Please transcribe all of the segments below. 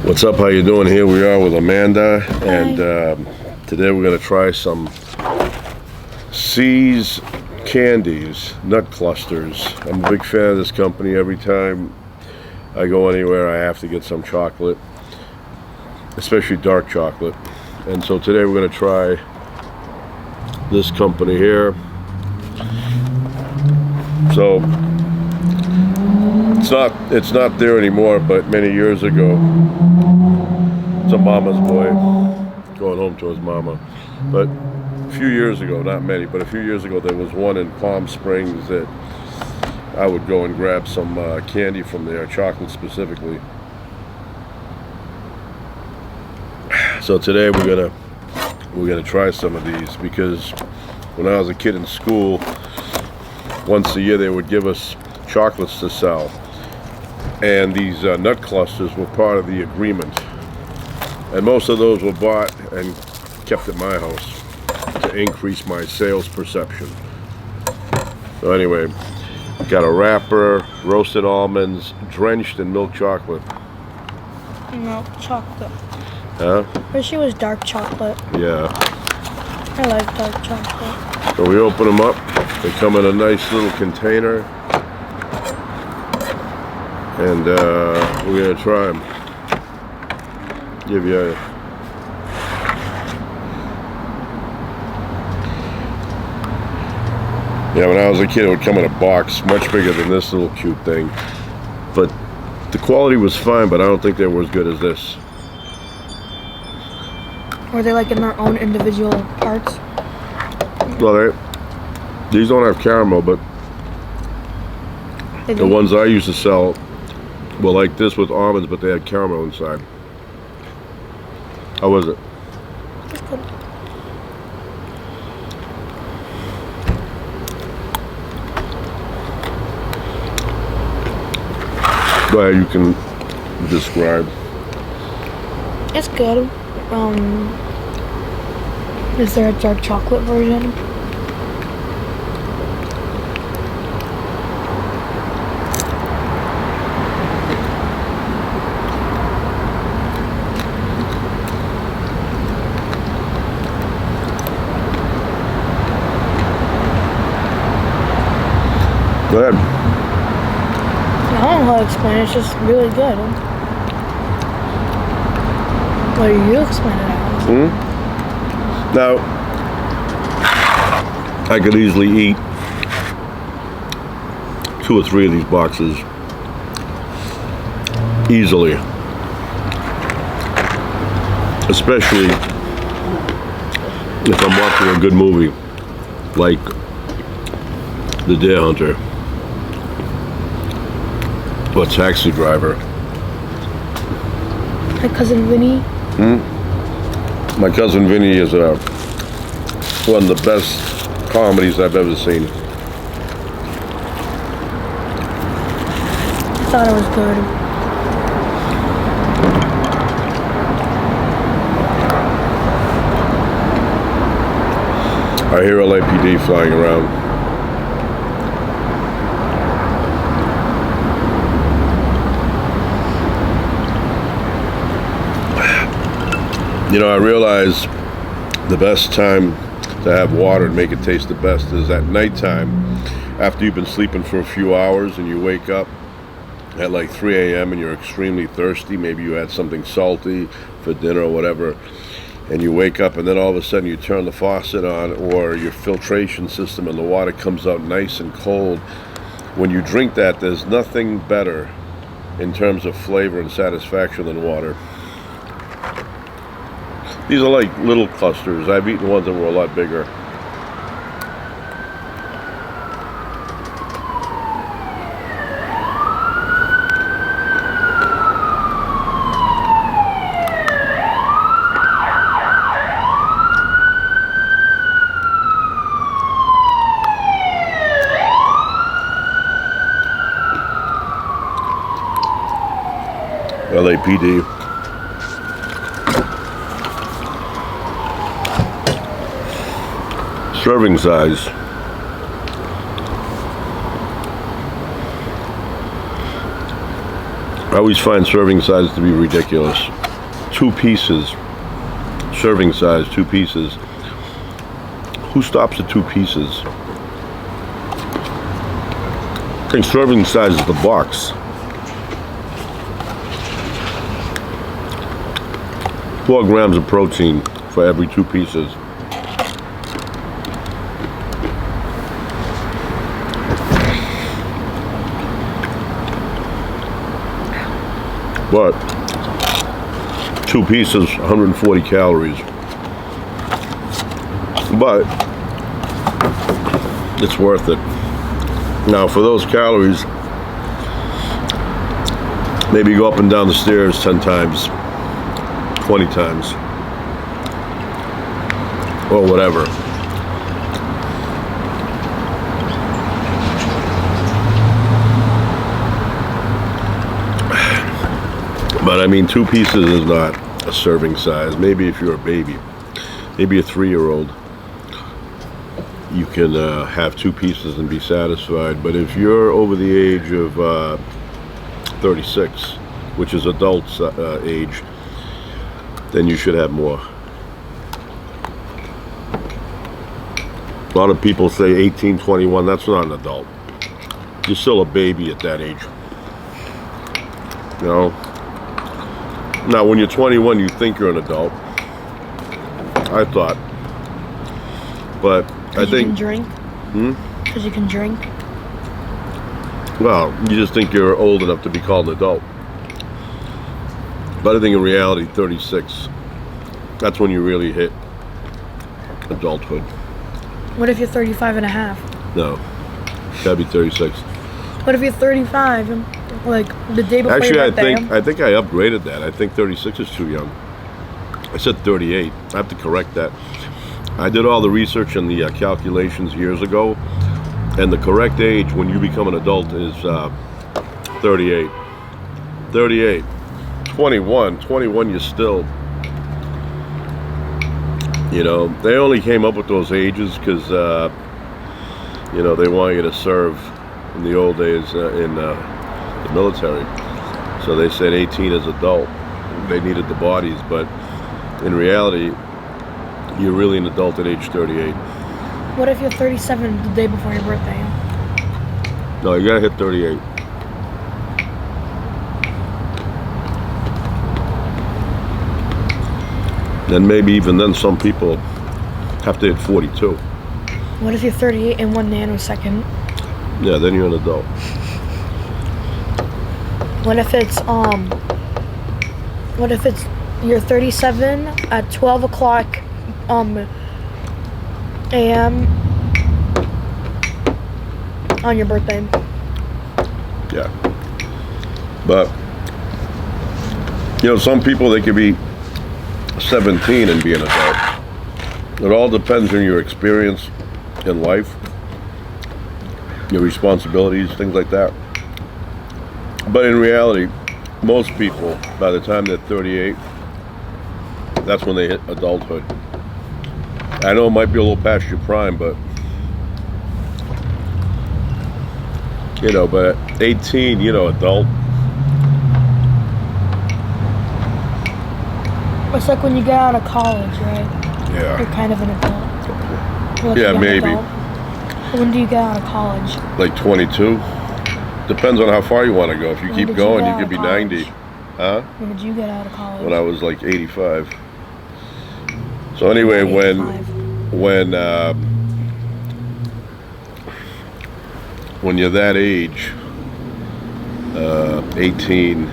What's up? How you doing? Here we are with Amanda, Hi. and today we're going to try some See's candies, nut clusters. I'm a big fan of this company. Every time I go anywhere, I have to get some chocolate, especially dark chocolate. And so today we're going to try this company here. So it's not there anymore, but many years ago, it's a mama's boy going home to his mama. But a few years ago, not many, but a few years ago, there was one in Palm Springs that I would go and grab some candy from there, chocolate specifically. So today we're gonna try some of these, because when I was a kid in school, once a year they would give us chocolates to sell, and these nut clusters were part of the agreement, and most of those were bought and kept at my house to increase my sales perception. So anyway, got a wrapper, roasted almonds, drenched in milk chocolate. No, chocolate. Huh? Hershey was dark chocolate. Yeah. I like dark chocolate. So we open them up. They come in a nice little container, and we're gonna try them. Give you a when I was a kid, it would come in a box much bigger than this little cute thing. But the quality was fine, but I don't think they were as good as this. Were they like in their own individual parts? Well, these don't have caramel, but They the do? ones I used to sell were like this with almonds, but they had caramel inside. How was it? It's good. Go ahead, you can describe. It's good. Is there a dark chocolate version? Go ahead. I don't know how to explain it. It's just really good. What do you explain it as? Now, I could easily eat 2 or 3 of these boxes easily, especially if I'm watching a good movie like The Deer Hunter or Taxi Driver. My cousin Vinny. My Cousin Vinny is one of the best comedies I've ever seen. I thought it was good. I hear LAPD flying around. You know, I realize the best time to have water and make it taste the best is at nighttime, after you've been sleeping for a few hours and you wake up at like 3 a.m. and you're extremely thirsty. Maybe you had something salty for dinner or whatever, and you wake up and then all of a sudden you turn the faucet on, or your filtration system, and the water comes out nice and cold. When you drink that, there's nothing better in terms of flavor and satisfaction than water. These are like little clusters. I've eaten ones that were a lot bigger. LAPD. Serving size. I always find serving size to be ridiculous. 2 pieces, serving size, 2 pieces. Who stops at 2 pieces? I think serving size is the box. 4 grams of protein for every 2 pieces. But 2 pieces, 140 calories. But it's worth it. Now for those calories, maybe go up and down the stairs 10 times, 20 times, or whatever. But I mean, 2 pieces is not a serving size. Maybe if you're a baby, maybe a 3-year-old, you can have 2 pieces and be satisfied. But if you're over the age of 36, which is adult's age, then you should have more. A lot of people say 18, 21, that's not an adult. You're still a baby at that age. You know? Now, when you're 21, you think you're an adult. I thought. But I think... You can drink? Because you can drink? Well, you just think you're old enough to be called an adult. But I think in reality, 36, that's when you really hit adulthood. What if you're 35 and a half? No. Gotta be 36. What if you're 35 and, like, the day before Actually, your birthday? I think I upgraded that. I think 36 is too young. I said 38. I have to correct that. I did all the research and the calculations years ago, and the correct age when you become an adult is 38. 38. 21, you're still, you know, they only came up with those ages because, you know, they want you to serve in the old days in the military. So they said 18 is adult. They needed the bodies, but in reality, you're really an adult at age 38. What if you're 37 the day before your birthday? No, you gotta hit 38. Then maybe even then some people have to hit 42. What if you're 38 in 1 nanosecond? Yeah, then you're an adult. What if it's you're 37 at 12 o'clock a.m. on your birthday? Yeah. But, you know, some people, they could be 17 and be an adult. It all depends on your experience in life, your responsibilities, things like that. But in reality, most people, by the time they're 38, that's when they hit adulthood. I know it might be a little past your prime, but, you know, but at 18, you know, adult. It's like when you get out of college, right? Yeah. You're kind of an adult. You're like a Yeah, young maybe. adult. When do you get out of college? Like 22. Depends on how far you want to go. If you When keep did you going, get you out could of be college? 90. Huh? When did you get out of college? When I was like 85. So anyway, when 85. when you're that age, 18,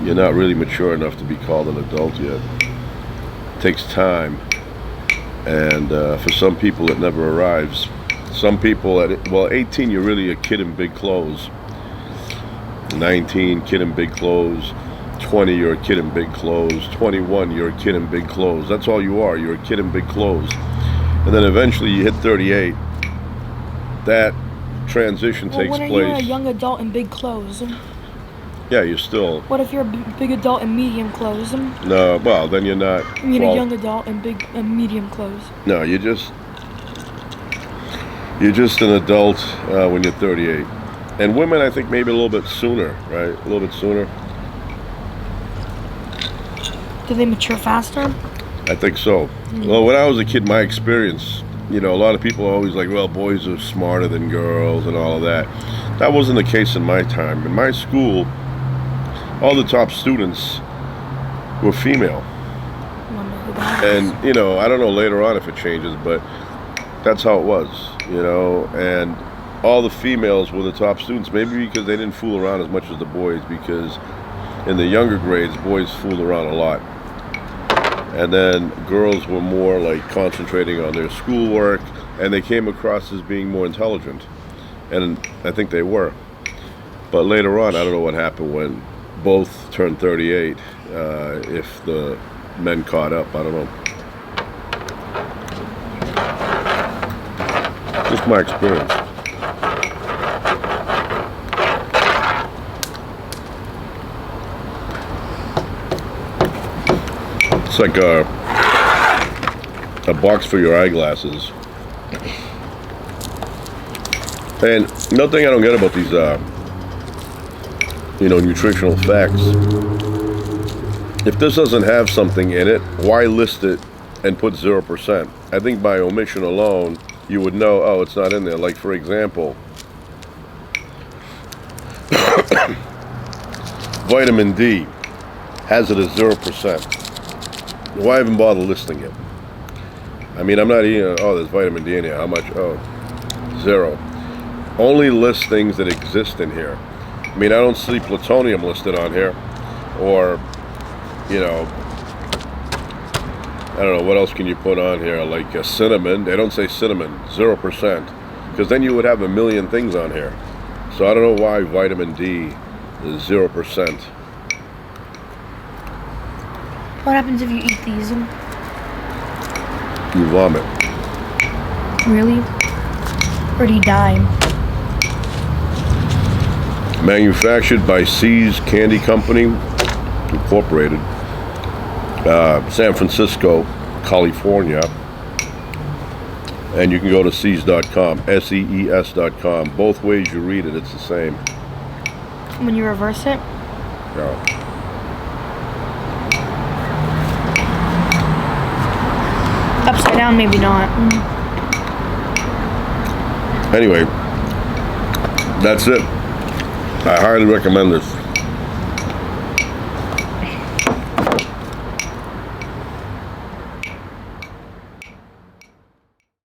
you're not really mature enough to be called an adult yet. It takes time, and for some people it never arrives. Some people at 18, you're really a kid in big clothes. 19, kid in big clothes. 20, you're a kid in big clothes. 21, you're a kid in big clothes. That's all you are. You're a kid in big clothes. And then eventually you hit 38. That transition takes when are place. you a young adult in big clothes? Yeah, you're still. What if you're a big adult in medium clothes? No, well, then you're not. I mean, well, a young adult in big and medium clothes. No, you're just an adult when you're 38. And women, I think maybe a little bit sooner, right? A little bit sooner. Do they mature faster? I think so. Well, when I was a kid, my experience, a lot of people are always like, well, boys are smarter than girls and all of that. That wasn't the case in my time. In my school, all the top students were female. Wonder who that is. And, I don't know later on if it changes, but that's how it was, and all the females were the top students, maybe because they didn't fool around as much as the boys, because in the younger grades, boys fooled around a lot. And then girls were more like concentrating on their schoolwork, and they came across as being more intelligent. And I think they were. But later on, I don't know what happened when both turned 38, if the men caught up, I don't know. Just my experience. It's like a box for your eyeglasses. And another thing I don't get about these, nutritional facts. If this doesn't have something in it, why list it and put 0%? I think by omission alone, you would know, oh, it's not in there. Like, for example, vitamin D has it as 0%. Why even bother listing it? I mean, I'm not eating, oh, there's vitamin D in here. How much? Oh, 0. Only list things that exist in here. I mean, I don't see plutonium listed on here. Or, I don't know, what else can you put on here? Like cinnamon. They don't say cinnamon, 0%. Because then you would have a million things on here. So I don't know why vitamin D is 0%. What happens if you eat these? You vomit. Really? Or do you die? Manufactured by See's Candy Company, Incorporated, San Francisco, California. And you can go to Sees.com, SEES.com. Both ways you read it, it's the same. When you reverse it? Yeah. Upside down, maybe not. Anyway, that's it. I highly recommend this.